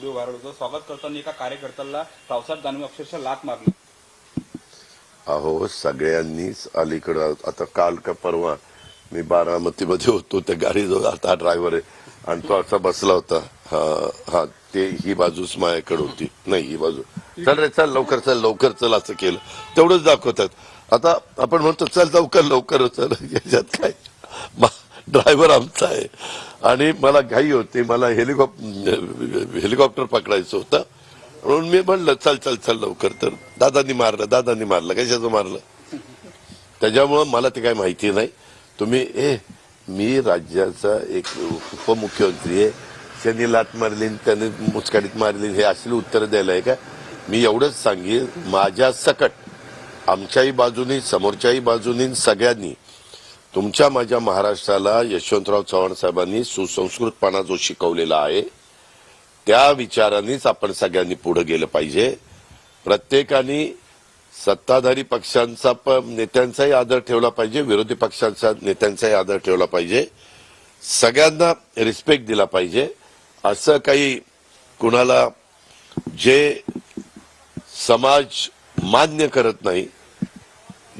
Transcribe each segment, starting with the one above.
Viral होतं. स्वागत करताना एका कार्यकर्त्याला रावसाहेब दानवे अक्षरशः लाथ मारली. अहो सगळ्यांनीच अलीकडं आता काल का परवा मी बारामतीमध्ये होतो, त्या गाडीजवळ आता ड्रायव्हर आहे आणि तो असा बसला होता. हा ते ही बाजूच माझ्याकडे होती, नाही ही बाजू, चल रे चल लवकर चल लवकर चल असं केलं, तेवढंच दाखवतात. आता आपण म्हणतो चल लवकर लवकर चल, याच्यात काय, ड्रायव्हर आमचा आहे आणि मला घाई होती, मला हेलिकॉप्टर पकडायचं होतं म्हणून मी म्हणलं चल चल चल लवकर, तर दादांनी मारलं कशाचं मारलं त्याच्यामुळं मला ते काय माहिती नाही. तुम्ही मी राज्याचा एक उपमुख्यमंत्री आहे, त्यांनी लात मारली त्यांनी मुचकाडीत मारली हे असली उत्तर द्यायला आहे का? मी एवढंच सांगेन, माझ्या सकट आमच्याही बाजूनी समोरच्याही बाजूनी सगळ्यांनी तुमच्या माझ्या महाराष्ट्राला यशवंतराव चव्हाण साहेबांनी सुसंस्कृतपणा जो शिकवलेला आहे त्या विचारानेच आपण सगळ्यांनी पुढे गेलं पाहिजे. प्रत्येकाने सत्ताधारी पक्षांचा नेत्यांचाही आदर ठेवला पाहिजे, विरोधी पक्षांच्या नेत्यांचाही आदर ठेवला पाहिजे, सगळ्यांना रिस्पेक्ट दिला पाहिजे. असं काही कुणाला जे समाज मान्य करत नाही,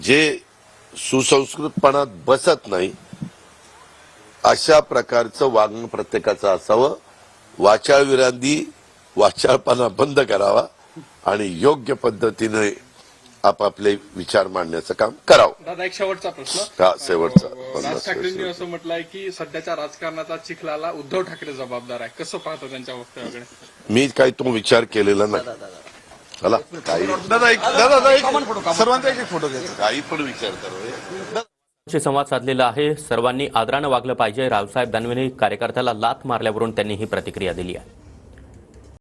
जे सुसंस्कृतपणात बसत नाही, अशा प्रकारचं वागणं प्रत्येकाचं असावं. वाचाळविरांनी वाचाळपणा बंद करावा आणि योग्य पद्धतीने आपापले विचार मांडण्याचं काम करावं. दादा एक शेवटचा प्रश्न. शेवटचा राज ठाकरेंनी असं म्हटलंय की सध्याच्या राजकारणाचा चिखलाला उद्धव ठाकरे जबाबदार आहे, कसं पाहतो त्यांच्या वक्तव्याकडे? मी काही तो विचार केलेला नाही. मला काही सर्वांचा एक फोटो घ्यायचा. काही पण विचार करू. संवाद साधलेला आहे. सर्वांनी आदरानं वागलं पाहिजे. रावसाहेब दानवेंनी कार्यकर्त्याला लाथ मारल्यावरून त्यांनी ही प्रतिक्रिया दिली आहे.